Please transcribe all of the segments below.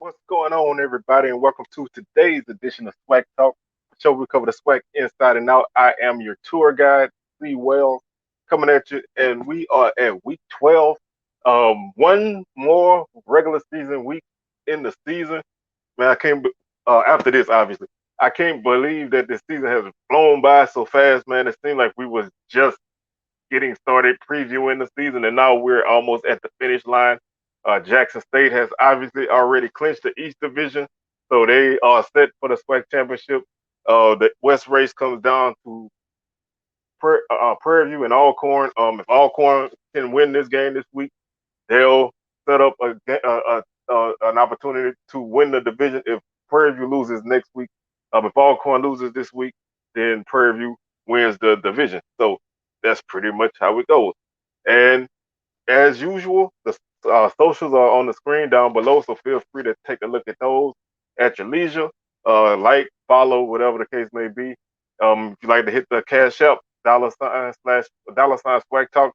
What's going on, everybody, and welcome to today's edition of SWAC Talk, the show we cover the SWAC inside and out. I am your tour guide, Lee Wells, coming at you, and we are at week 12. One more regular season week in the season. Man, I can't. After this, obviously, I can't believe that this season has flown by so fast, man. It seemed like we was just getting started previewing the season, and now we're almost at the finish line. Jackson State has obviously already clinched the East Division, so they are set for the SWAC championship. The West race comes down to Prairie View and Alcorn. If Alcorn can win this game this week, they'll set up an opportunity to win the division. If Prairie View loses next week, if Alcorn loses this week, then Prairie View wins the division. So that's pretty much how it goes. And as usual, the socials are on the screen down below, so feel free to take a look at those at your leisure. Like, follow, whatever the case may be. If you like to hit the cash app, $ swag talk,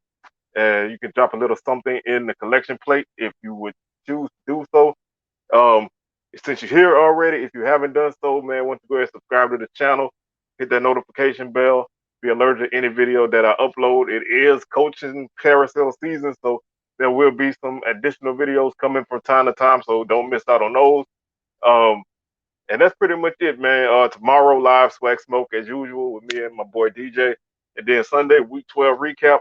and you can drop a little something in the collection plate if you would choose to do so. Um, since you're here already, if you haven't done so, man, want to go ahead and subscribe to the channel, hit that notification bell, be alerted to any video that I upload. It is coaching carousel season, so there will be some additional videos coming from time to time, so don't miss out on those. Um, and that's pretty much it, man. Tomorrow, live swag smoke as usual with me and my boy DJ. And then Sunday, week 12 recap.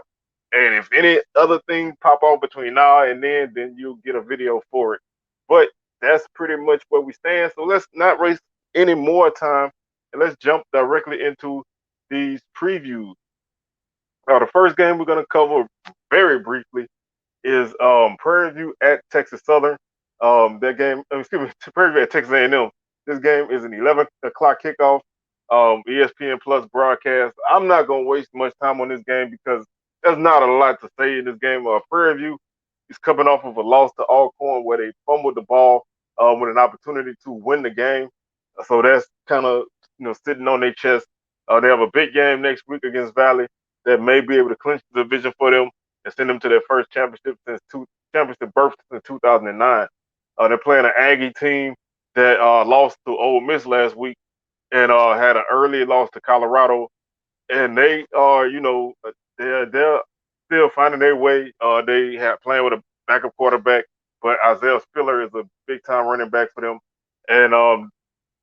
And if any other things pop off between now and then you'll get a video for it. But that's pretty much where we stand. So let's not waste any more time and let's jump directly into these previews. Now, the first game we're going to cover very briefly is Prairie View at Texas Southern. That game, excuse me, Prairie View at Texas A&M. This game is an 11 o'clock kickoff. ESPN Plus broadcast. I'm not gonna waste much time on this game because there's not a lot to say in this game. Prairie View is coming off of a loss to Alcorn where they fumbled the ball with an opportunity to win the game. So that's kind of sitting on their chest. They have a big game next week against Valley that may be able to clinch the division for them and send them to their first championship birth since 2009. They're playing an Aggie team that lost to Ole Miss last week and had an early loss to Colorado, and they are they're still finding their way. They have playing with a backup quarterback, but Isaiah Spiller is a big time running back for them, and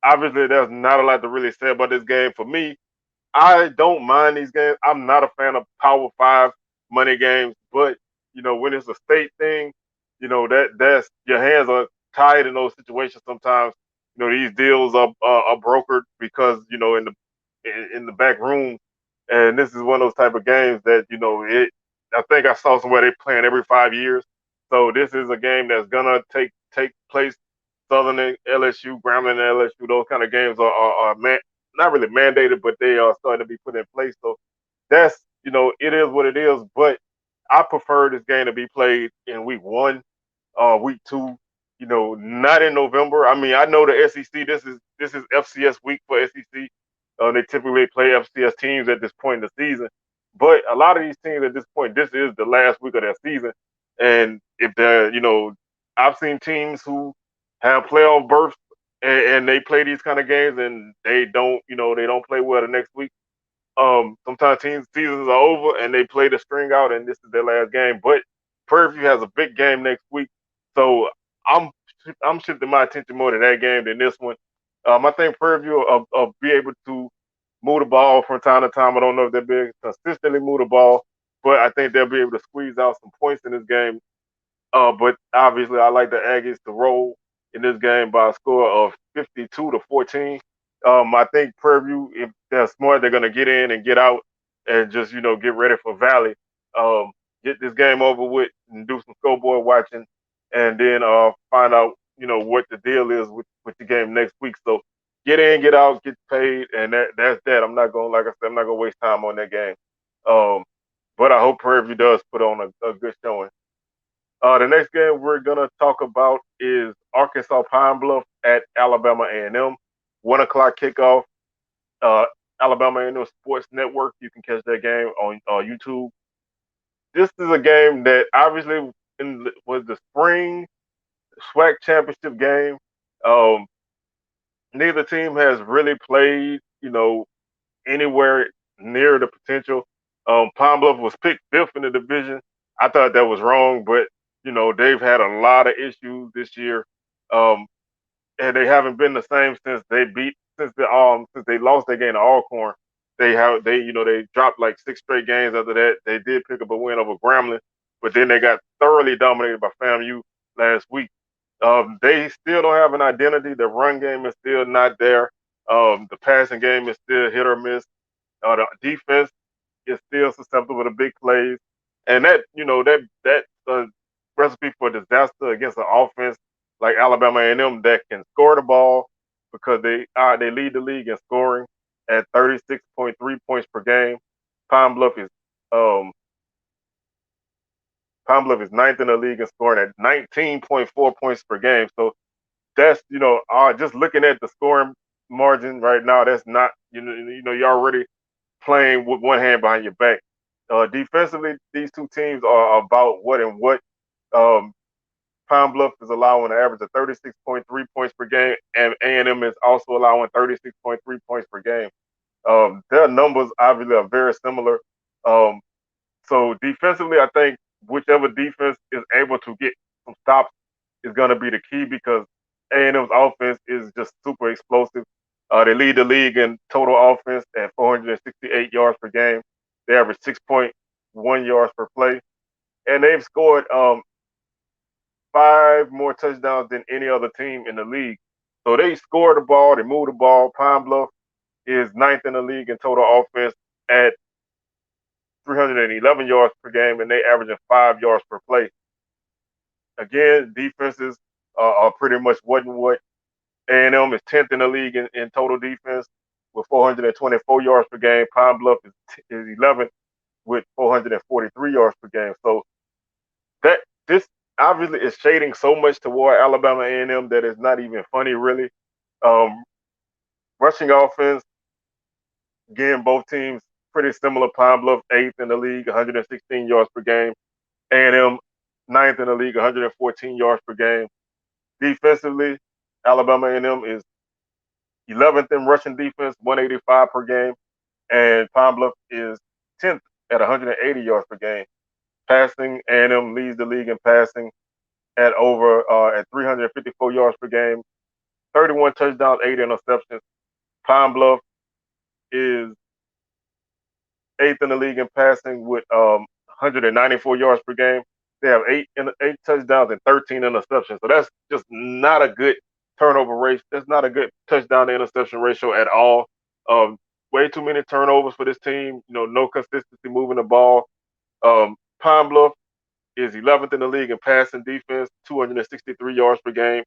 obviously there's not a lot to really say about this game for me. I don't mind these games. I'm not a fan of Power Five money games, but when it's a state thing, that's your hands are tied in those situations. Sometimes these deals are brokered because in the back room, and this is one of those type of games that it. I think I saw somewhere they playing every 5 years, so this is a game that's gonna take place. Southern and LSU, Grambling and LSU, those kind of games are not really mandated, but they are starting to be put in place. So that's it is what it is. But I prefer this game to be played in week one, week two. Not in November. I mean, I know the SEC. This is FCS week for SEC. They typically play FCS teams at this point in the season, but a lot of these teams at this point, this is the last week of their season. And if they're, I've seen teams who have playoff berths and they play these kind of games and they don't play well the next week. Sometimes teams seasons are over and they play the string out and this is their last game. But Prairie View has a big game next week, so I'm I'm shifting my attention more to that game than this one. I think Prairie View will be able to move the ball from time to time. I don't know if they'll be able to consistently move the ball, but I think they'll be able to squeeze out some points in this game. But obviously, I like the Aggies to roll in this game by a score of 52-14. I think Prairie View, if they're smart, they're going to get in and get out and just get ready for Valley. Get this game over with and do some scoreboard watching, and then find out what the deal is with the game next week. So get in, get out, get paid, and that's that. I'm not going, like I said, I'm not going to waste time on that game. Um, but I hope Prairie View does put on a good showing. The next game we're gonna talk about is Arkansas Pine Bluff at Alabama A&M. 1 o'clock kickoff. Uh, Alabama A&M Sports Network. You can catch that game on YouTube. This is a game that obviously was the spring SWAC championship game. Um, Neither team has really played, anywhere near the potential. Pine Bluff was picked fifth in the division. I thought that was wrong, but they've had a lot of issues this year, um, and they haven't been the same since they lost their game to Alcorn. They dropped like six straight games after that. They did pick up a win over Grambling, but then they got thoroughly dominated by FAMU last week. They still don't have an identity. The run game is still not there. The passing game is still hit or miss. The defense is still susceptible to big plays, and that recipe for disaster against an offense like Alabama A&M that can score the ball because they lead the league in scoring at 36.3 points per game. Pine Bluff is um, Pine Bluff is ninth in the league in scoring at 19.4 points per game. So that's just looking at the scoring margin right now. That's not you're already playing with one hand behind your back. Defensively, these two teams are about what and what. Um, Pine Bluff is allowing an average of 36.3 points per game, and A&M is also allowing 36.3 points per game. Their numbers obviously are very similar. Um, so defensively, I think whichever defense is able to get some stops is going to be the key because A&M's offense is just super explosive. They lead the league in total offense at 468 yards per game. They average 6.1 yards per play, and they've scored five more touchdowns than any other team in the league. So they score the ball, they move the ball. Pine Bluff is ninth in the league in total offense at 311 yards per game, and they averaging 5 yards per play. Again, defenses are pretty much what and what. A&M is 10th in the league in total defense with 424 yards per game. Pine Bluff is 11th with 443 yards per game. So that this obviously is shading so much toward Alabama A&M that it's not even funny, really. Um, Rushing offense, again, both teams pretty similar. Pine Bluff 8th in the league, 116 yards per game. A&M 9th in the league, 114 yards per game. Defensively, Alabama A&M is 11th in rushing defense, 185 per game, and Pine Bluff is 10th at 180 yards per game. Passing, A&M leads the league in passing at 354 yards per game, 31 touchdowns, 8 interceptions. Pine Bluff is 8th in the league in passing with 194 yards per game. They have eight touchdowns and 13 interceptions. So that's just not a good turnover rate. That's not a good touchdown to interception ratio at all. Way too many turnovers for this team. No consistency moving the ball. Pine Bluff is 11th in the league in passing defense, 263 yards per game.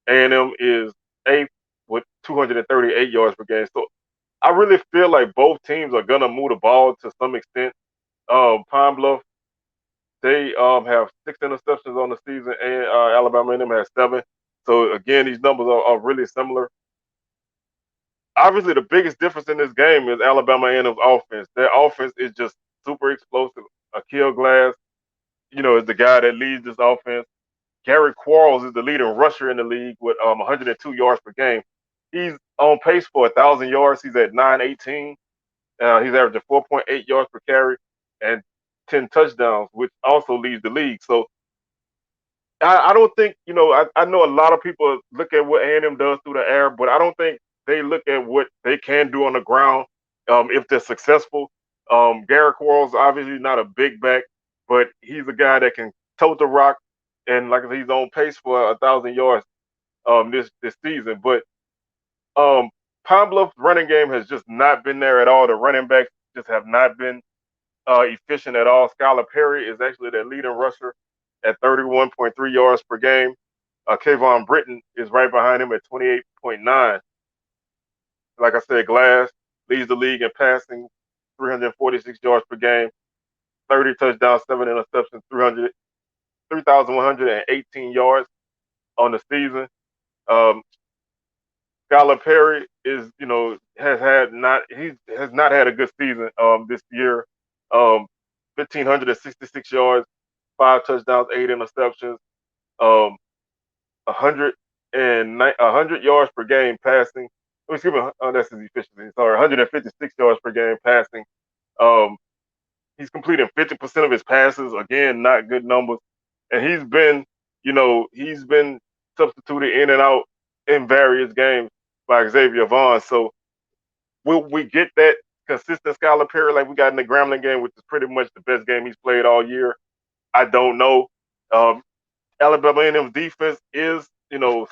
A&M is 8th with 238 yards per game. So I really feel like both teams are gonna move the ball to some extent. Pine Bluff, they have 6 interceptions on the season, and Alabama A&M has 7. So again, these numbers are really similar. Obviously, the biggest difference in this game is Alabama A&M's offense. Their offense is just super explosive. Akil Glass, is the guy that leads this offense. Gary Quarles is the leading rusher in the league with 102 yards per game. He's on pace for 1,000 yards. He's at 918. He's averaging 4.8 yards per carry and 10 touchdowns, which also leads the league. So I don't think, I know a lot of people look at what A&M does through the air, but I don't think they look at what they can do on the ground if they're successful. Gary Quarles obviously not a big back, but he's a guy that can tote the rock, and like I said, he's on pace for 1,000 yards this season. But Pine Bluff's running game has just not been there at all. The running backs just have not been efficient at all. Skylar Perry is actually their leading rusher at 31.3 yards per game. Kayvon Britton is right behind him at 28.9. Like I said, Glass leads the league in passing, 346 yards per game, 30 touchdowns, 7 interceptions, 3,118 yards on the season. Um, Skylar Perry has not had a good season this year. 1,566 yards, 5 touchdowns, 8 interceptions, 100 100 yards per game passing. Excuse me, that's his efficiency. Sorry, 156 yards per game passing. Um, he's completing 50% of his passes. Again, not good numbers. And he's been substituted in and out in various games by Xavier Vaughn. So will we get that consistent Skylar Perry like we got in the Grambling game, which is pretty much the best game he's played all year? I don't know. Um, Alabama A&M's defense is,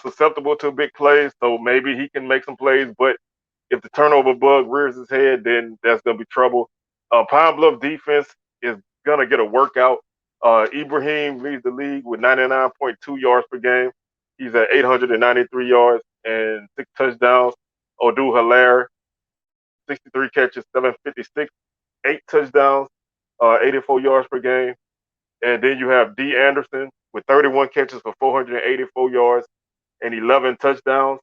susceptible to big plays, so maybe he can make some plays. But if the turnover bug rears his head, then that's gonna be trouble. Pine Bluff defense is gonna get a workout. Ibrahim leads the league with 99.2 yards per game. He's at 893 yards and 6 touchdowns. Odoo Hilaire, 63 catches, 756, 8 touchdowns, 84 yards per game. And then you have D. Anderson with 31 catches for 484 yards and 11 touchdowns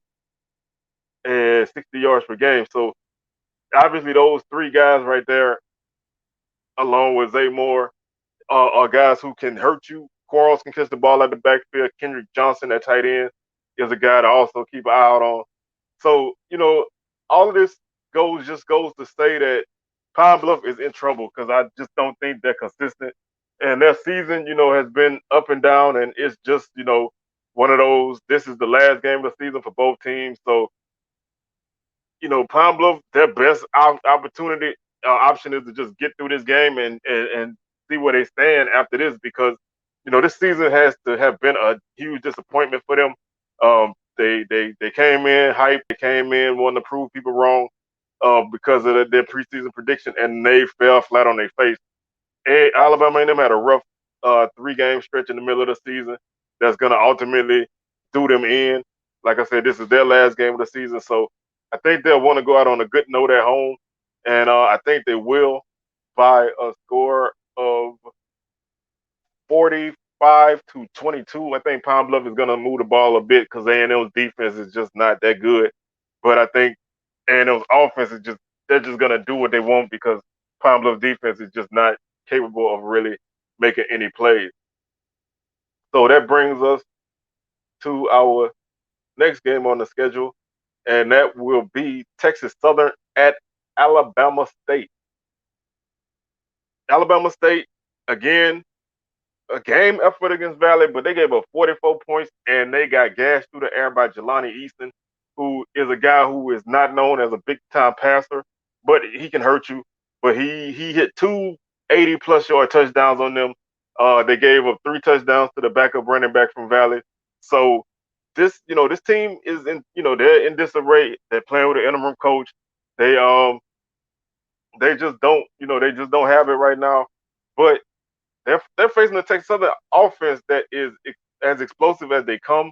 and 60 yards per game. So obviously those three guys right there, along with Zay Moore, are guys who can hurt you. Quarles can catch the ball at the backfield. Kendrick Johnson, at tight end, is a guy to also keep an eye out on. So, all of this goes to say that Pine Bluff is in trouble because I just don't think they're consistent. And their season, has been up and down, and it's just, one of those, this is the last game of the season for both teams. So, Pine Bluff, their best opportunity option is to just get through this game and see where they stand after this because, this season has to have been a huge disappointment for them. They came in hype, they came in wanting to prove people wrong because of their preseason prediction, and they fell flat on their face. Alabama and them had a rough 3-game stretch in the middle of the season that's going to ultimately do them in. Like I said, this is their last game of the season, so I think they'll want to go out on a good note at home, and I think they will by a score of 45-22. I think Pine Bluff is going to move the ball a bit because A&M's defense is just not that good, but I think A&M's offense is they're just going to do what they want because Pine Bluff defense is just not capable of really making any plays. So that brings us to our next game on the schedule, and that will be Texas Southern at Alabama State. Alabama State, again, a game effort against Valley, but they gave up 44 points, and they got gashed through the air by Jelani Easton, who is a guy who is not known as a big-time passer, but he can hurt you. But he hit 2 80-plus yard touchdowns on them. They gave up 3 touchdowns to the backup running back from Valley. So this team is they're in disarray. They're playing with an interim coach. They just don't have it right now. But they're facing the Texas Southern offense that is as explosive as they come.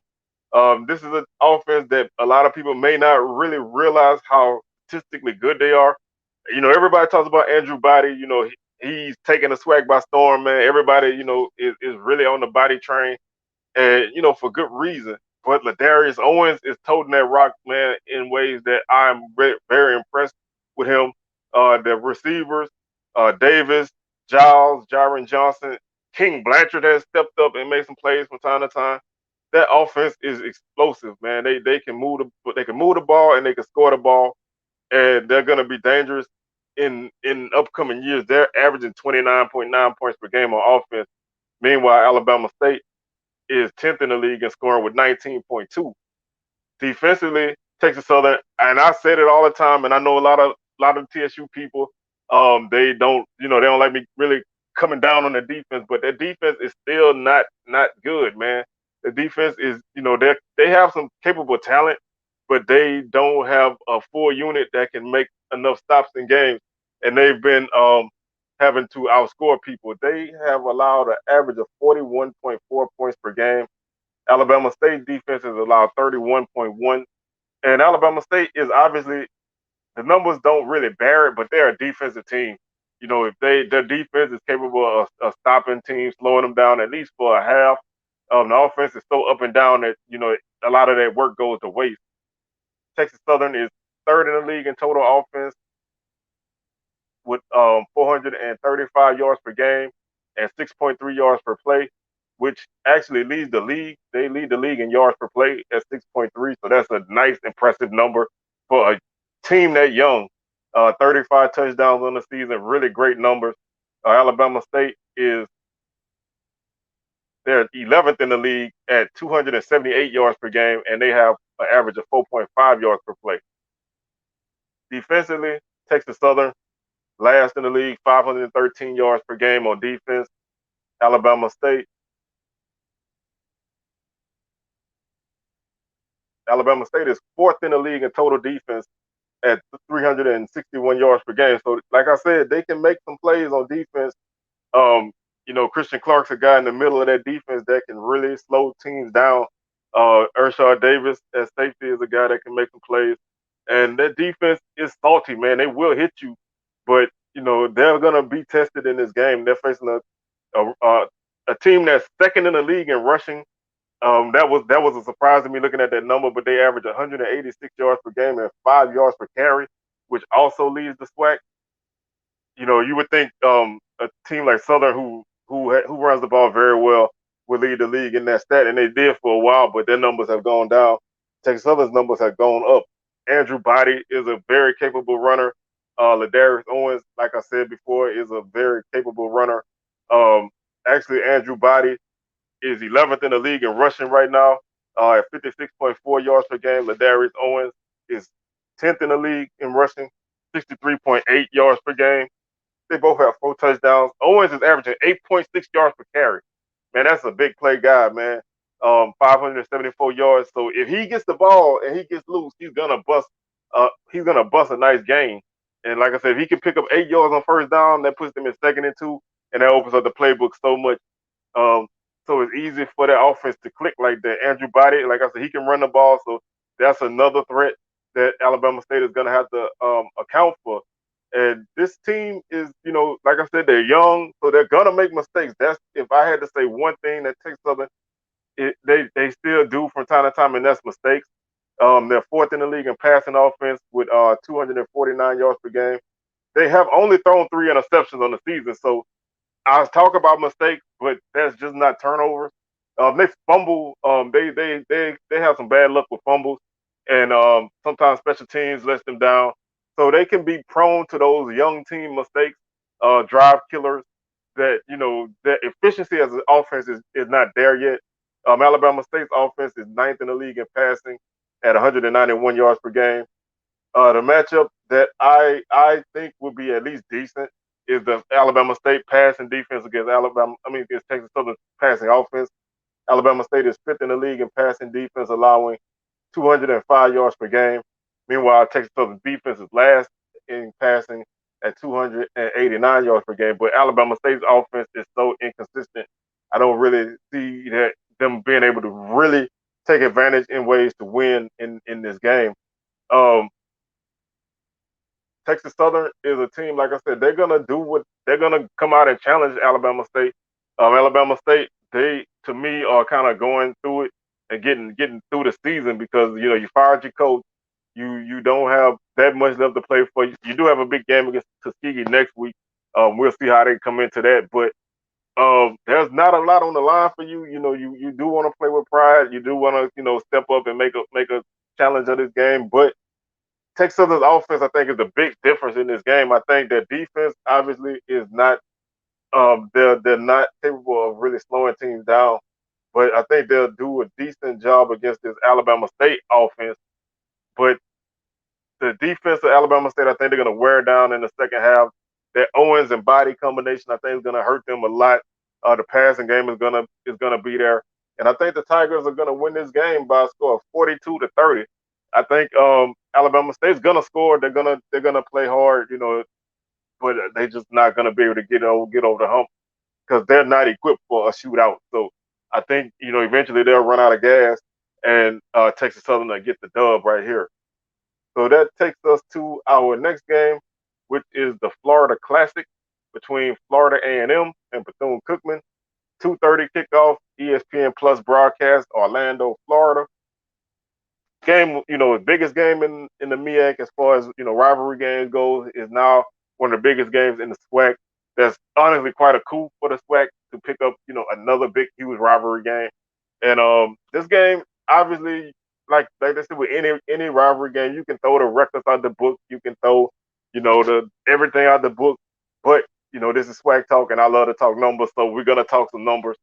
This is an offense that a lot of people may not really realize how statistically good they are. Everybody talks about Andrew Body. He's taking the SWAC by storm, man. Everybody, is really on the Body train, and for good reason. But Ladarius Owens is toting that rock, man, in ways that I'm very impressed with him. The receivers, Davis, Giles, Jaron Johnson, King Blanchard has stepped up and made some plays from time to time. That offense is explosive, man. They can move the ball and they can score the ball, and they're gonna be dangerous in upcoming years. They're averaging 29.9 points per game on offense. Meanwhile, Alabama State is 10th in the league in scoring with 19.2. Defensively, Texas Southern, and I said it all the time, and I know a lot of TSU people, they don't like me really coming down on the defense, but their defense is still not good, man. The defense is, they have some capable talent, but they don't have a full unit that can make enough stops in games, and they've been having to outscore people. They have allowed an average of 41.4 points per game. Alabama State defense has allowed 31.1, and Alabama State is obviously, the numbers don't really bear it, but they're a defensive team. If their defense is capable of stopping teams, slowing them down at least for a half, the offense is so up and down that a lot of that work goes to waste. Texas Southern is 3rd in the league in total offense with 435 yards per game and 6.3 yards per play. which actually leads the league. They lead the league in yards per play at 6.3. So that's a nice, impressive number for a team that young. 35 touchdowns on the season, really great numbers. Alabama State is they're 11th in the league at 278 yards per game, and they have an average of 4.5 yards per play. Defensively, Texas Southern last in the league, 513 yards per game on defense. Alabama State is fourth in the league in total defense at 361 yards per game. So, like I said, they can make some plays on defense. Christian Clark's a guy in the middle of that defense that can really slow teams down. Ershaw Davis at safety is a guy that can make some plays. And that defense is salty, man. They will hit you, but they're gonna be tested in this game. They're facing a team that's second in the league in rushing. That was a surprise to me looking at that number, but they average 186 yards per game and 5 yards per carry, which also leads the SWAC. You would think a team like Southern, who runs the ball very well, would lead the league in that stat, and they did for a while, but their numbers have gone down. Texas Southern's numbers have gone up. Andrew Body is a very capable runner. Ladarius Owens, like I said before, is a very capable runner. Actually, Andrew Body is 11th in the league in rushing right now at 56.4 yards per game. Ladarius Owens is 10th in the league in rushing, 63.8 yards per game. They both have 4 touchdowns. Owens is averaging 8.6 yards per carry. Man, that's a big play guy, man. 574 yards. So if he gets the ball and he gets loose, he's gonna bust. He's gonna bust a nice game. And like I said, if he can pick up 8 yards on first down, that puts them in 2nd and 2, and that opens up the playbook so much. So it's easy for that offense to click like that. Andrew Body, like I said, he can run the ball, so that's another threat that Alabama State is going to have to account for. And this team is, like I said, they're young, so they're going to make mistakes. That's if I had to say one thing that takes Southern, they still do from time to time, and that's mistakes. They're 4th in the league in passing offense with 249 yards per game. They have only thrown 3 interceptions on the season, so I talk about mistakes, but that's just not turnovers. They fumble. They have some bad luck with fumbles, and sometimes special teams lets them down. So they can be prone to those young team mistakes, drive killers. That efficiency as an offense is not there yet. Alabama State's offense is 9th in the league in passing at 191 yards per game. The matchup that I think would be at least decent is the Alabama State passing defense against Texas Southern passing offense. Alabama State is 5th in the league in passing defense, allowing 205 yards per game. Meanwhile, Texas Southern defense is last in passing at 289 yards per game. But Alabama State's offense is so inconsistent. I don't really see that them being able to really take advantage in ways to win in this game. Texas Southern is a team, like I said, they're gonna come out and challenge Alabama State. Alabama State, they to me are kind of going through it and getting through the season because you fired your coach, you don't have that much left to play for. You do have a big game against Tuskegee next week. We'll see how they come into that, but there's not a lot on the line for you. You do want to play with pride. You do want to step up and make a challenge of this game, but Texas Southern's offense, I think, is the big difference in this game. I think their defense obviously is not they're not capable of really slowing teams down, but I think they'll do a decent job against this Alabama State offense. But the defense of Alabama State, I think they're going to wear down in the second half. That Owens and Body combination, I think, is going to hurt them a lot. The passing game is gonna be there, and I think the Tigers are going to win this game by a score of 42-30. I think Alabama State's gonna score. They're gonna play hard, but they're just not gonna be able to get over the hump because they're not equipped for a shootout. So I think eventually they'll run out of gas, and Texas Southern will get the dub right here. So that takes us to our next game, which is the Florida Classic between Florida A&M and Bethune-Cookman. 2:30 kickoff, ESPN Plus broadcast, Orlando, Florida. Game, the biggest game in the MEAC as far as rivalry games goes is now one of the biggest games in the SWAC. That's honestly quite a coup for the SWAC. to pick up, another big, huge rivalry game. And this game, obviously, like they said with any rivalry game, you can throw the records out the book, you can throw, the everything out the book. But this is swag talk, and I love to talk numbers, so we're gonna talk some numbers.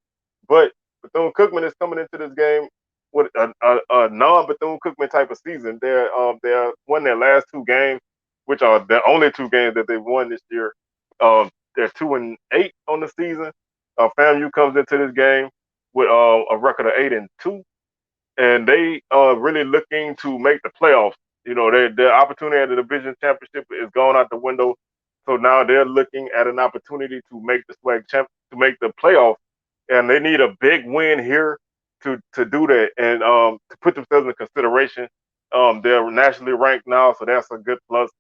But Bethune Cookman is coming into this game with a non Bethune Cookman type of season. They're won their last two games, which are the only two games that they've won this year. They're 2-8 on the season. FAMU comes into this game with a record of 8-2, and they are really looking to make the playoffs. Their opportunity at the division championship is gone out the window, so now they're looking at an opportunity to make the SWAC to make the playoffs, and they need a big win here to do that and to put themselves in consideration. They're nationally ranked now, so that's a good plus.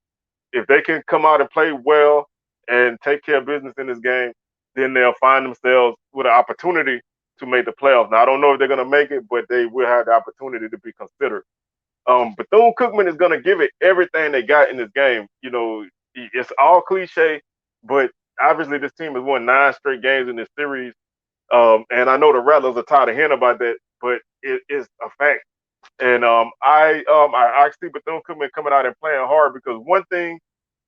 If they can come out and play well and take care of business in this game, then they'll find themselves with an opportunity to make the playoffs. Now, I don't know if they're going to make it, but they will have the opportunity to be considered. Bethune Cookman is going to give it everything they got in this game. It's all cliche, but obviously this team has won 9 straight games in this series. And I know the Rattlers are tired of hearing about that, but it is a fact. And I see Bethune Cookman coming out and playing hard because one thing,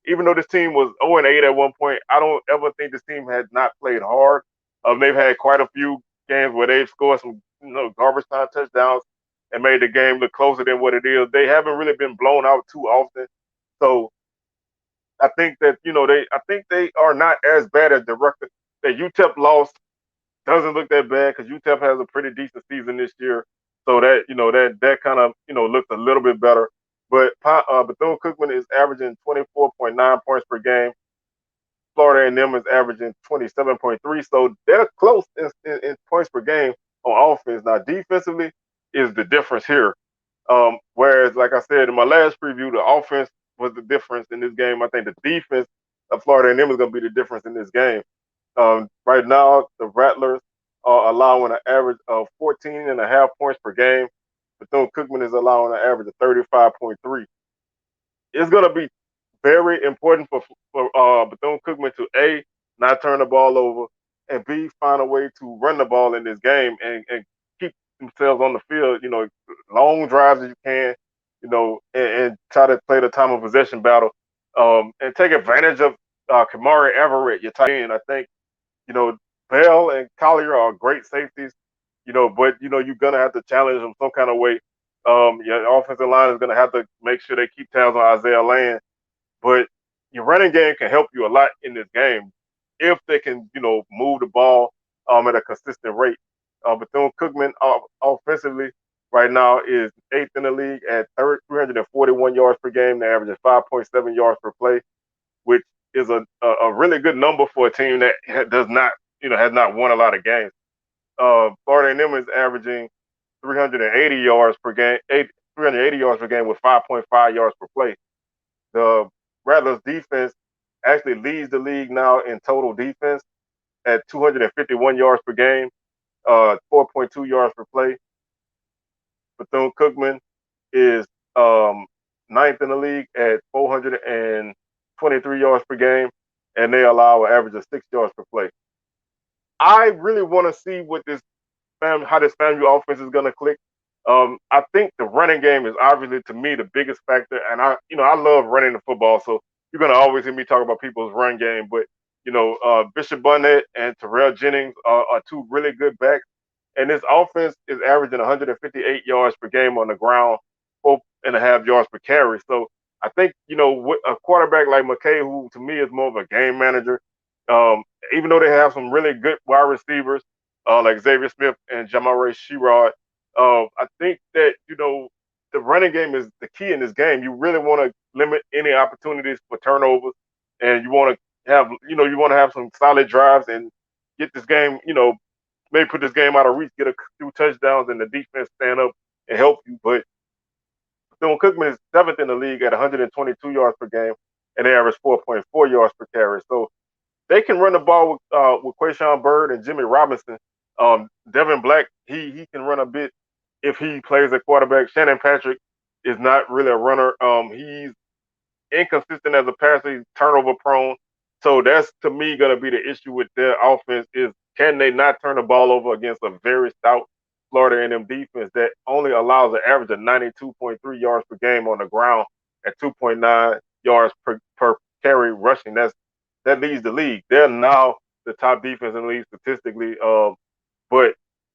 even though this team was 0-8 at one point, I don't ever think this team had not played hard. They've had quite a few games where they've scored some garbage time touchdowns and made the game look closer than what it is. They haven't really been blown out too often. So I think that I think they are not as bad as the record that UTEP lost doesn't look that bad because UTEP has a pretty decent season this year. So that kind of looks a little bit better. But Bethune Cookman is averaging 24.9 points per game. Florida A&M is averaging 27.3. So they're close in points per game on offense. Now defensively is the difference here. Whereas, like I said in my last preview, the offense was the difference in this game. I think the defense of Florida A&M is going to be the difference in this game. Right now, the Rattlers are allowing an average of 14.5 points per game. Bethune Cookman is allowing an average of 35.3. It's going to be very important for Bethune Cookman to A, not turn the ball over, and B, find a way to run the ball in this game and keep themselves on the field, long drives as you can, and try to play the time of possession battle and take advantage of Kamari Everett, your tight end. I think Bell and Collier are great safeties, but you're gonna have to challenge them some kind of way. Your offensive line is gonna have to make sure they keep tabs on Isaiah Land, but your running game can help you a lot in this game if they can, move the ball at a consistent rate. Bethune Cookman offensively right now is 8th in the league at 341 yards per game. They average 5.7 yards per play, which is a really good number for a team that does not, has not won a lot of games. Florida A&M is averaging 380 yards per game, 380 yards per game with 5.5 yards per play. The Rattlers defense actually leads the league now in total defense at 251 yards per game, 4.2 yards per play. Bethune Cookman is 9th in the league at 423 yards per game, and they allow an average of 6 yards per play. I really want to see how this FAMU offense is going to click. I think the running game is obviously, to me, the biggest factor, and I love running the football, so you're going to always hear me talk about people's run game. But Bishop Bunnett and Terrell Jennings are two really good backs, and this offense is averaging 158 yards per game on the ground, 4.5 yards per carry. So I think with a quarterback like McKay, who to me is more of a game manager, even though they have some really good wide receivers like Xavier Smith and Jamare Sherrod, I think that the running game is the key in this game. You really want to limit any opportunities for turnovers, and you want to have some solid drives and get this game, maybe put this game out of reach, get a few touchdowns, and the defense stand up and help you. But Bethune Cookman is 7th in the league at 122 yards per game, and they average 4.4 yards per carry. So they can run the ball with Quayshawn Bird and Jimmy Robinson. Devin Black, he can run a bit if he plays at quarterback. Shannon Patrick is not really a runner. He's inconsistent as a passer. He's turnover prone. So that's, to me, going to be the issue with their offense is can they not turn the ball over against a very stout Florida A&M defense that only allows an average of 92.3 yards per game on the ground at 2.9 yards per carry rushing? That leads the league. They're now the top defense in the league statistically. But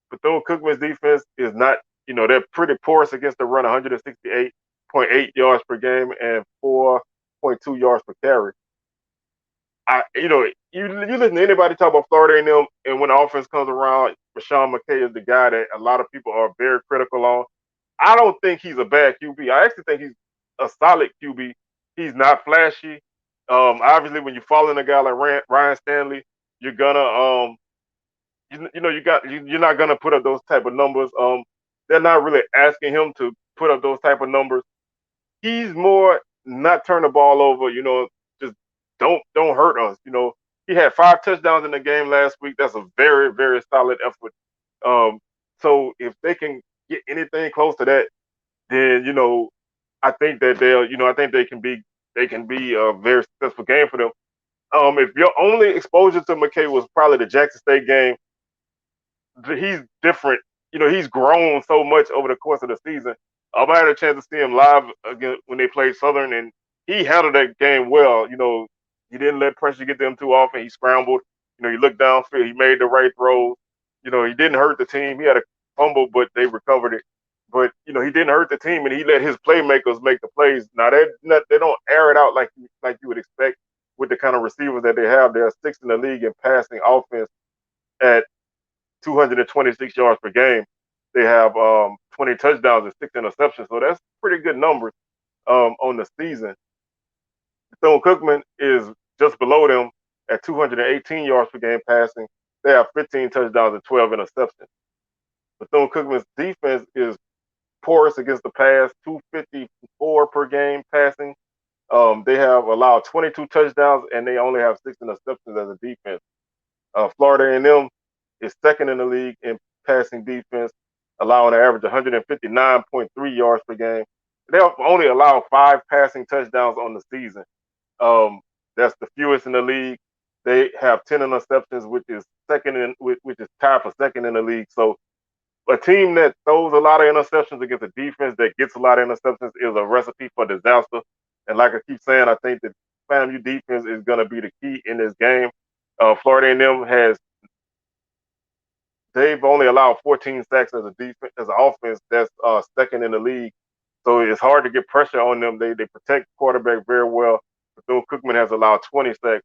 Bethune-Cookman's defense is not, they're pretty porous against the run, 168.8 yards per game and 4.2 yards per carry. You listen to anybody talk about Florida A&M, and when the offense comes around, Rashawn McKay is the guy that a lot of people are very critical on. I don't think he's a bad QB. I actually think he's a solid QB. He's not flashy. Obviously, when you're following a guy like Ryan Stanley, you're gonna you're not gonna put up those type of numbers. They're not really asking him to put up those type of numbers. He's more not turn the ball over. Just don't hurt us. He had 5 touchdowns in the game last week. That's a very, very solid effort. So if they can get anything close to that, then I think that I think they can be a very successful game for them. If your only exposure to McKay was probably the Jackson State game, he's different. He's grown so much over the course of the season. I had a chance to see him live again when they played Southern, and he handled that game well. He didn't let pressure get them too often. He scrambled. He looked downfield. He made the right throws. He didn't hurt the team. He had a fumble, but they recovered it. But he didn't hurt the team, and he let his playmakers make the plays. Now they don't air it out like you would expect with the kind of receivers that they have. They're 6th in the league in passing offense at 226 yards per game. They have 20 touchdowns and 6 interceptions, so that's pretty good numbers on the season. Bethune-Cookman is just below them at 218 yards per game passing. They have 15 touchdowns and 12 interceptions. Bethune-Cookman's defense is porous against the pass, 254 per game passing. They have allowed 22 touchdowns, and they only have 6 interceptions as a defense. Florida A&M is 2nd in the league in passing defense, allowing an average of 159.3 yards per game. They only allow 5 passing touchdowns on the season. That's the fewest in the league. They have 10 interceptions, which is tied for 2nd in the league. So a team that throws a lot of interceptions against a defense that gets a lot of interceptions is a recipe for disaster. And like I keep saying, I think that FAMU defense is going to be the key in this game. Florida A&M they've only allowed 14 sacks as an offense. That's 2nd in the league. So it's hard to get pressure on them. They protect the quarterback very well. Bethune-Cookman has allowed 20 sacks.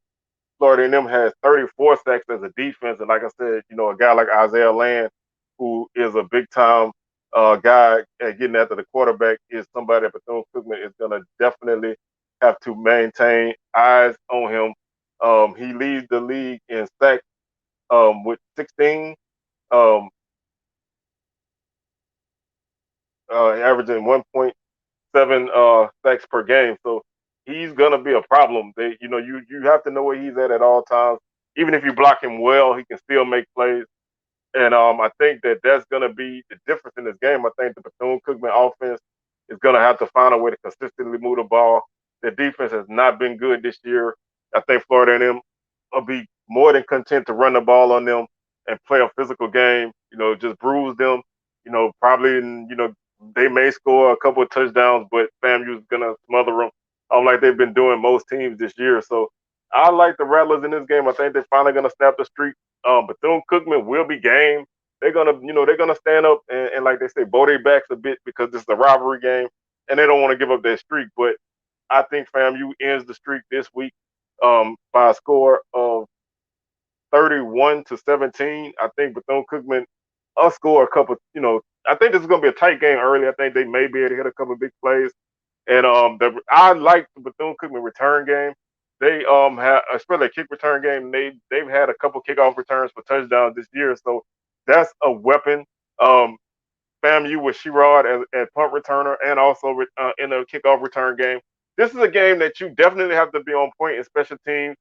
Florida A&M has 34 sacks as a defense. And like I said, a guy like Isaiah Land, who is a big-time guy at getting after the quarterback, is somebody that Bethune-Cookman is going to definitely have to maintain eyes on him. He leads the league in sacks with 16, averaging 1.7 sacks per game. So he's gonna be a problem. You have to know where he's at all times. Even if you block him well, he can still make plays. And I think that that's gonna be the difference in this game. I think the Bethune-Cookman offense is gonna have to find a way to consistently move the ball. The defense has not been good this year. I think Florida A&M will be more than content to run the ball on them and play a physical game. Just bruise them. Probably they may score a couple of touchdowns, but FAMU is gonna smother them, like they've been doing most teams this year. So I like the Rattlers in this game. I think they're finally gonna snap the streak. Bethune-Cookman will be game. They're gonna stand up and like they say, bow their backs a bit because this is a rivalry game, and they don't want to give up their streak. But I think FAMU ends the streak this week by a score of 31-17. I think Bethune-Cookman will score a couple. I think this is gonna be a tight game early. I think they may be able to hit a couple of big plays. And I like the Bethune-Cookman return game. They have, especially a kick return game. They've had a couple kickoff returns for touchdowns this year, so that's a weapon. FAMU with Sherrod as punt returner and also in a kickoff return game. This is a game that you definitely have to be on point in special teams.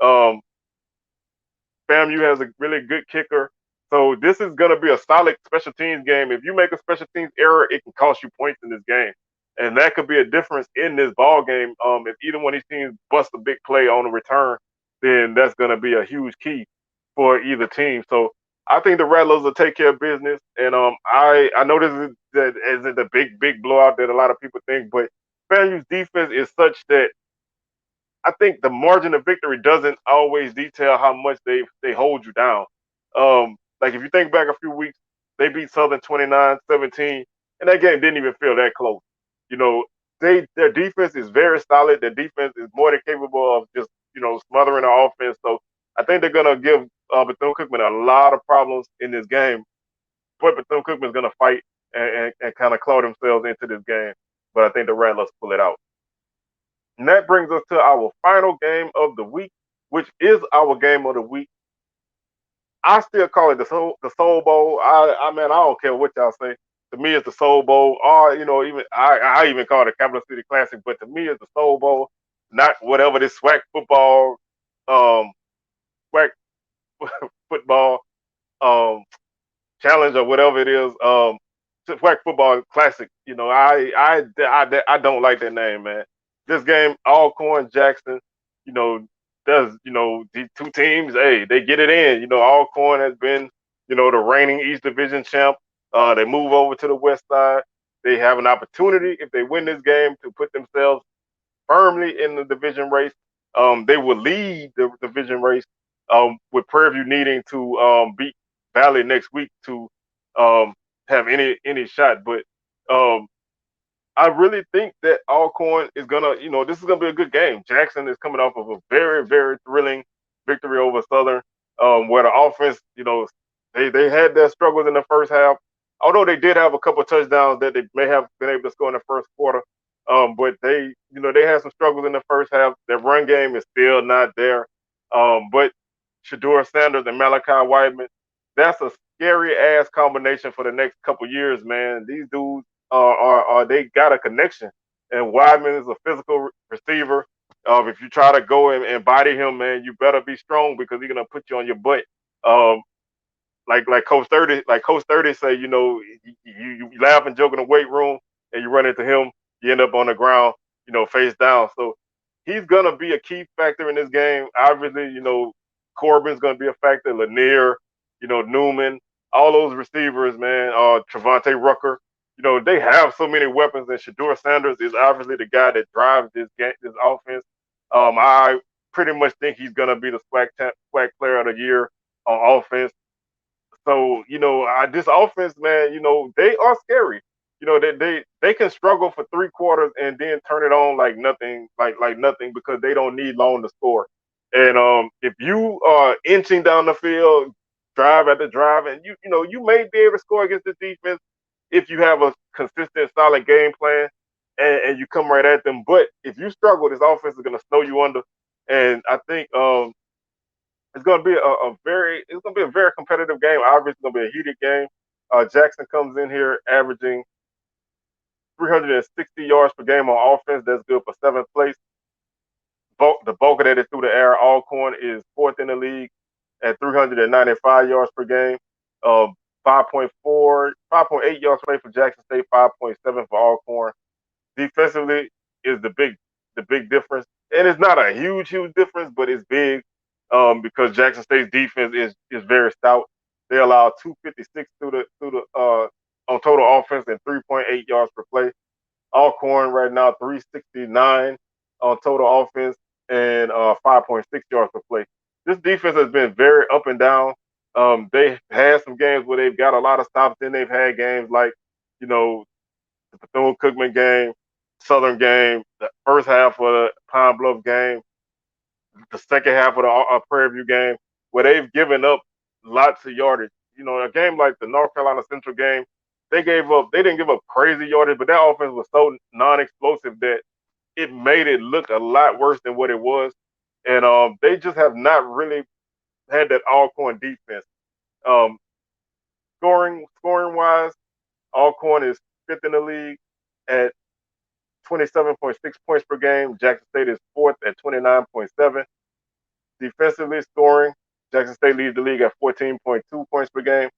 FAMU has a really good kicker. So this is going to be a solid special teams game. If you make a special teams error, it can cost you points in this game. And that could be a difference in this ball game. If either one of these teams busts a big play on the return, then that's going to be a huge key for either team. So I think the Rattlers will take care of business. And I know this is that isn't the big blowout that a lot of people think, but FAMU's defense is such that I think the margin of victory doesn't always detail how much they hold you down. Like if you think back a few weeks, they beat Southern 29-17, and that game didn't even feel that close. You know, their defense is very solid. Their defense is more than capable of just smothering the offense. So I think they're gonna give Bethune-Cookman a lot of problems in this game. But Bethune-Cookman's gonna fight and kind of claw themselves into this game. But I think the Rattlers pull it out. And that brings us to our final game of the week, which is our game of the week. I still call it the Soul Bowl. I mean, I don't care what y'all say. To me, it's the Soul Bowl. Or even I even call it a Capital City Classic. But to me, it's the Soul Bowl, not whatever this SWAC football, SWAC football challenge or whatever it is. SWAC football classic. I don't like that name, man. This game, Alcorn, Jackson, you know, these two teams, hey, they get it in. Alcorn has been, the reigning East Division champ. They move over to the West Side. They have an opportunity if they win this game to put themselves firmly in the division race. They will lead the division race with Prairie View needing to beat Valley next week to have any shot. But I really think that Alcorn is this is gonna be a good game. Jackson is coming off of a very, very thrilling victory over Southern, where the offense, they had their struggles in the first half. Although they did have a couple of touchdowns that they may have been able to score in the first quarter, but they had some struggles in the first half. Their run game is still not there. But Shador Sanders and Malachi Whiteman, that's a scary ass combination for the next couple years, man. These dudes are they got a connection. And Wyman is a physical receiver. If you try to go and body him, man, you better be strong because he's gonna put you on your butt. Um, like Coach 30 say, you laugh and joke in the weight room and you run into him, you end up on the ground, face down. So he's gonna be a key factor in this game. Obviously, Corbin's gonna be a factor, Lanier, Newman, all those receivers, man, Trevante Rucker. They have so many weapons, and Shador Sanders is obviously the guy that drives this offense. I pretty much think he's gonna be the SWAC player of the year on offense. So, this offense, man, they are scary. They can struggle for 3 quarters and then turn it on like nothing, like nothing because they don't need long to score. And if you are inching down the field, drive after drive, and you may be able to score against this defense if you have a consistent, solid game plan and you come right at them. But if you struggle, this offense is going to snow you under. And I think it's going to be a very competitive game. Obviously, it's going to be a heated game. Jackson comes in here averaging 360 yards per game on offense. That's good for seventh place. The bulk of that is through the air. Alcorn is fourth in the league at 395 yards per game. 5.8 yards per play for Jackson State, 5.7 for Alcorn. Defensively is the big difference, and it's not a huge difference, but it's big because Jackson State's defense is very stout. They allow 256 through the on total offense and 3.8 yards per play. Alcorn right now 369 on total offense and 5.6 yards per play. This defense has been very up and down. They had some games where they've got a lot of stops. Then they've had games like, the Bethune-Cookman game, Southern game, the first half of the Pine Bluff game, the second half of the Prairie View game, where they've given up lots of yardage. A game like the North Carolina Central game, they didn't give up crazy yardage, but that offense was so non-explosive that it made it look a lot worse than what it was. And they just have not really had that Alcorn defense. Um, scoring wise, Alcorn is fifth in the league at 27.6 points per game. Jackson State is fourth at 29.7. Defensively scoring, Jackson State leads the league at 14.2 points per game.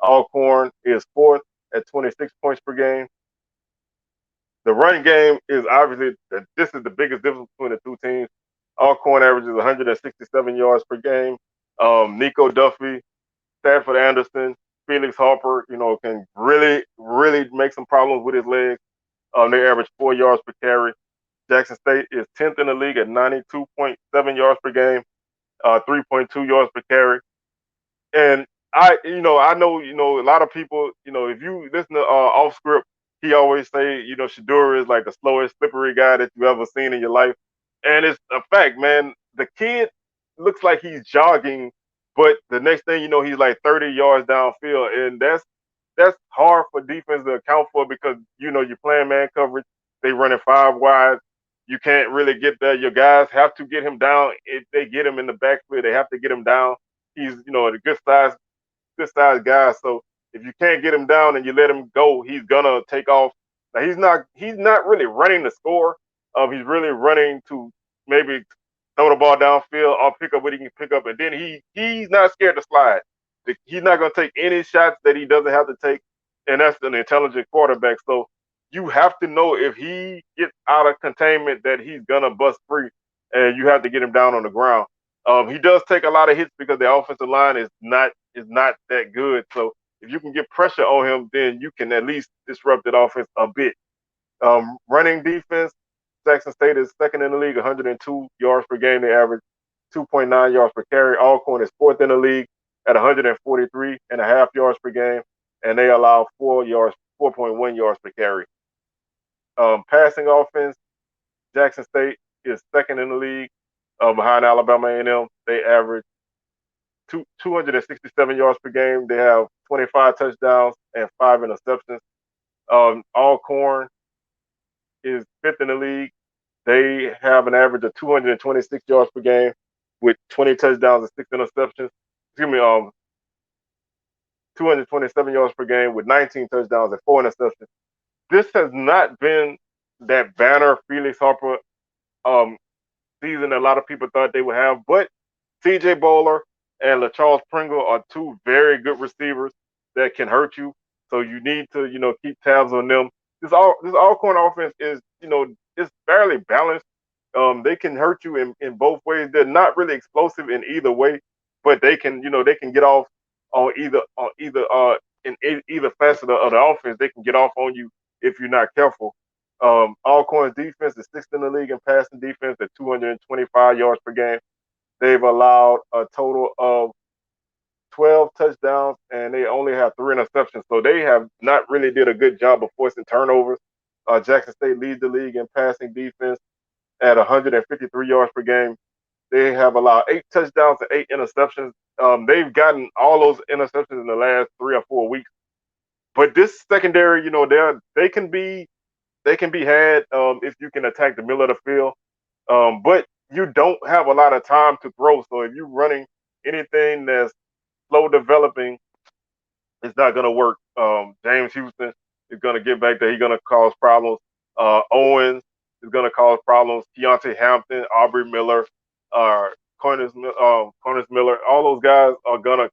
Alcorn is fourth at 26 points per game. The run game is obviously this is the biggest difference between the two teams. Alcorn averages 167 yards per game. Nico Duffy, Stafford Anderson, Felix Harper, can really, really make some problems with his legs. They average 4 yards per carry. Jackson State is 10th in the league at 92.7 yards per game, 3.2 yards per carry. And I know, a lot of people, if you listen to off script, he always say, Shadura is like the slowest, slippery guy that you ever seen in your life. And it's a fact, man. The kid looks like he's jogging, but the next thing you know, he's like 30 yards downfield. And that's hard for defense to account for because, you're playing man coverage. They running five wide. You can't really get there. Your guys have to get him down. If they get him in the backfield, they have to get him down. He's, a good size guy. So if you can't get him down and you let him go, he's gonna take off. Now he's not really running to score. He's really running to maybe throw the ball downfield or pick up what he can pick up, and then he's not scared to slide. He's not gonna take any shots that he doesn't have to take, and that's an intelligent quarterback. So you have to know if he gets out of containment that he's gonna bust free, and you have to get him down on the ground. He does take a lot of hits because the offensive line is not that good. So if you can get pressure on him, then you can at least disrupt that offense a bit. Running defense, Jackson State is second in the league, 102 yards per game. They average 2.9 yards per carry. Alcorn is fourth in the league at 143.5 yards per game, and they allow 4.1 yards per carry. Passing offense, Jackson State is second in the league, behind Alabama A&M. They average 267 yards per game. They have 25 touchdowns and 5 interceptions. Alcorn is fifth in the league. They have an average of 226 yards per game with 20 touchdowns and 6 interceptions. 227 yards per game with 19 touchdowns and 4 interceptions. This has not been that banner Felix Harper season that a lot of people thought they would have, but TJ Bowler and LaCharles Pringle are two very good receivers that can hurt you. So you need to, keep tabs on them. This Alcorn offense is, it's fairly balanced. They can hurt you in both ways. They're not really explosive in either way, but they can get off in either facet of the offense. They can get off on you if you're not careful. Alcorn's defense is sixth in the league in passing defense at 225 yards per game. They've allowed a total of 12 touchdowns, and they only have 3 interceptions. So they have not really did a good job of forcing turnovers. Jackson State leads the league in passing defense at 153 yards per game. They have allowed 8 touchdowns and 8 interceptions. They've gotten all those interceptions in the last 3 or 4 weeks. But this secondary, they can be had if you can attack the middle of the field. But you don't have a lot of time to throw. So if you're running anything that's slow developing, it's not going to work. James Houston is going to get back there. He's going to cause problems. Owens is going to cause problems. Keontae Hampton, Aubrey Miller, Corners Miller, all those guys are gonna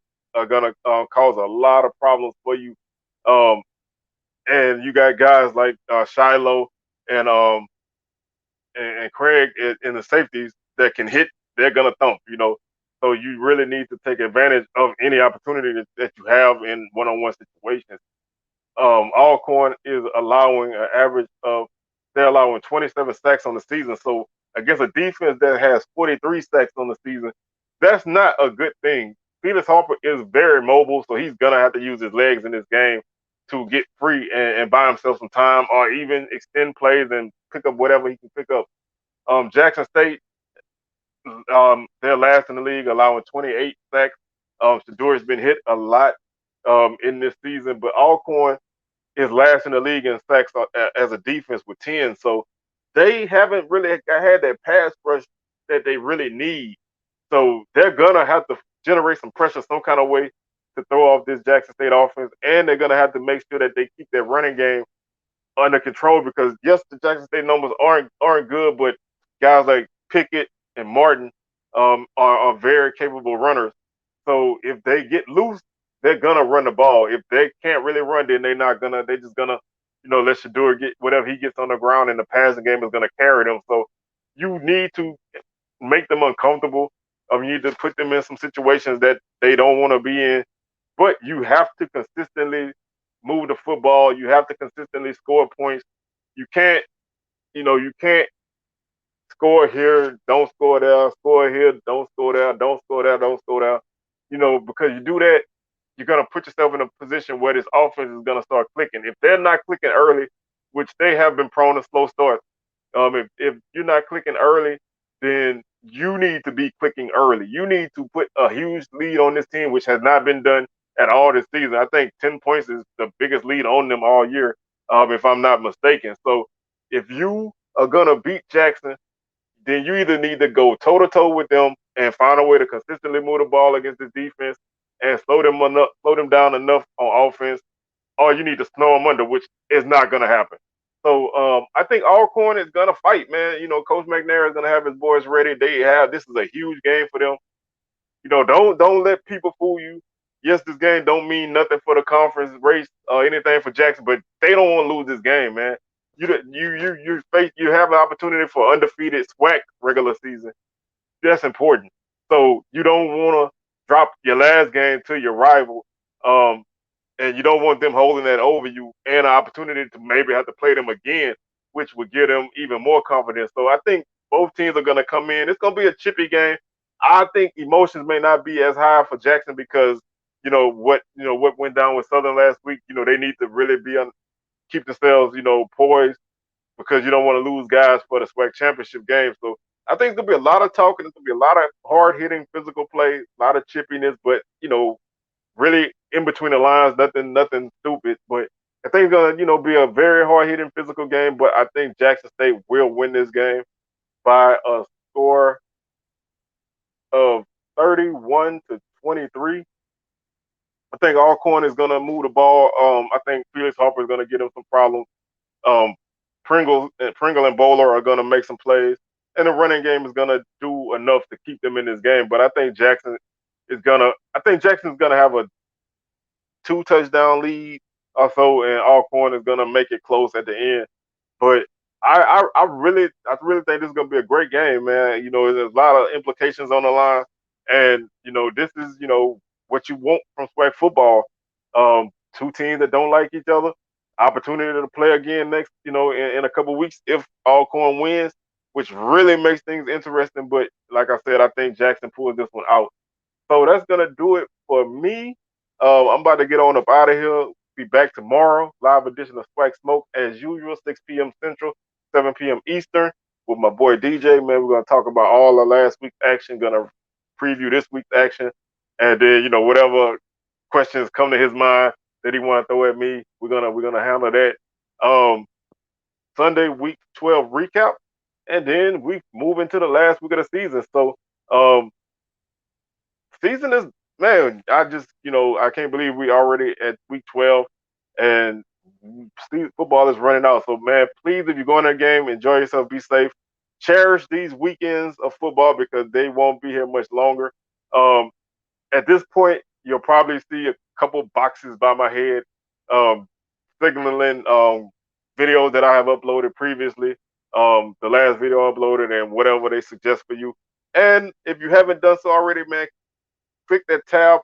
cause a lot of problems for you. And you got guys like Shiloh and Craig in the safeties that can hit. They're gonna thump. So you really need to take advantage of any opportunity that you have in one-on-one situations. Alcorn is allowing an average of they're allowing 27 sacks on the season. So against a defense that has 43 sacks on the season, that's not a good thing. Felix Harper is very mobile, so he's gonna have to use his legs in this game to get free and buy himself some time, or even extend plays and pick up whatever he can pick up. Jackson State, they're last in the league, allowing 28 sacks. Shador has been hit a lot in this season, but Alcorn is last in the league in sacks as a defense with 10. So they haven't really had that pass rush that they really need. So they're going to have to generate some pressure some kind of way to throw off this Jackson State offense, and they're going to have to make sure that they keep their running game under control because, yes, the Jackson State numbers aren't good, but guys like Pickett and Martin are very capable runners. So if they get loose, they're gonna run the ball. If they can't really run, then they're just gonna, let Shador get whatever he gets on the ground, and the passing game is gonna carry them. So you need to make them uncomfortable. You need to put them in some situations that they don't want to be in. But you have to consistently move the football. You have to consistently score points. You can't, you can't score here, don't score there, score here, don't score there, don't score there, don't score there. Because you do that, you're gonna put yourself in a position where this offense is gonna start clicking. If they're not clicking early, which they have been prone to slow starts, if you're not clicking early, then you need to be clicking early. You need to put a huge lead on this team, which has not been done at all this season. I think 10 points is the biggest lead on them all year, if I'm not mistaken. So if you are gonna beat Jackson, then you either need to go toe to toe with them and find a way to consistently move the ball against this defense and slow them down enough on offense, or you need to snow them under, which is not going to happen. So I think Alcorn is going to fight, man. Coach McNair is going to have his boys ready. This is a huge game for them. Don't let people fool you. Yes, this game don't mean nothing for the conference race or anything for Jackson, but they don't want to lose this game, man. You have an opportunity for undefeated SWAC regular season. That's important. So you don't want to drop your last game to your rival, and you don't want them holding that over you and an opportunity to maybe have to play them again, which would give them even more confidence. So I think both teams are going to come in. It's going to be a chippy game. I think emotions may not be as high for Jackson because what went down with Southern last week. They need to really keep themselves poised because you don't want to lose guys for the SWAC championship game. So I think it's gonna be a lot of talking. It's gonna be a lot of hard hitting physical play, a lot of chippiness, but really in between the lines, nothing stupid. But I think it's gonna be a very hard hitting physical game. But I think Jackson State will win this game by a score of 31-23. I think Alcorn is gonna move the ball. I think Felix Harper is gonna get him some problems. Um, Pringle and Bowler are going to make some plays, and the running game is going to do enough to keep them in this game. But I think Jackson's going to have a 2 touchdown lead or so, and Alcorn is going to make it close at the end. But I really think this is going to be a great game, man. There's a lot of implications on the line, and this is what you want from SWAC football. Two teams that don't like each other, opportunity to play again next, in a couple of weeks if Alcorn wins, which really makes things interesting. But like I said, I think Jackson pulls this one out. So that's gonna do it for me. I'm about to get on up out of here. Be back tomorrow. Live edition of SWAC Smoke as usual, 6 p.m. Central, 7 p.m. Eastern, with my boy DJ. Man, we're gonna talk about all the last week's action. Gonna preview this week's action, and then whatever questions come to his mind that he want to throw at me, we're gonna handle that. Sunday week 12 recap, and then we move into the last week of the season. So season is, man, I can't believe we already at week 12 and football is running out. So man, please, if you're going to a game, enjoy yourself, be safe, cherish these weekends of football because they won't be here much longer. At this point, you'll probably see a couple boxes by my head, signaling videos that I have uploaded previously, the last video I uploaded, and whatever they suggest for you. And if you haven't done so already, man, click that tab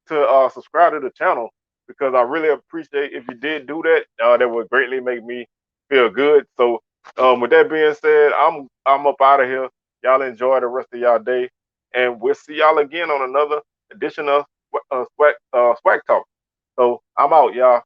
to subscribe to the channel because I really appreciate if you did do that. That would greatly make me feel good. So with that being said, I'm up out of here. Y'all enjoy the rest of y'all day, and we'll see y'all again on another edition of SWAC Talk. So I'm out, y'all.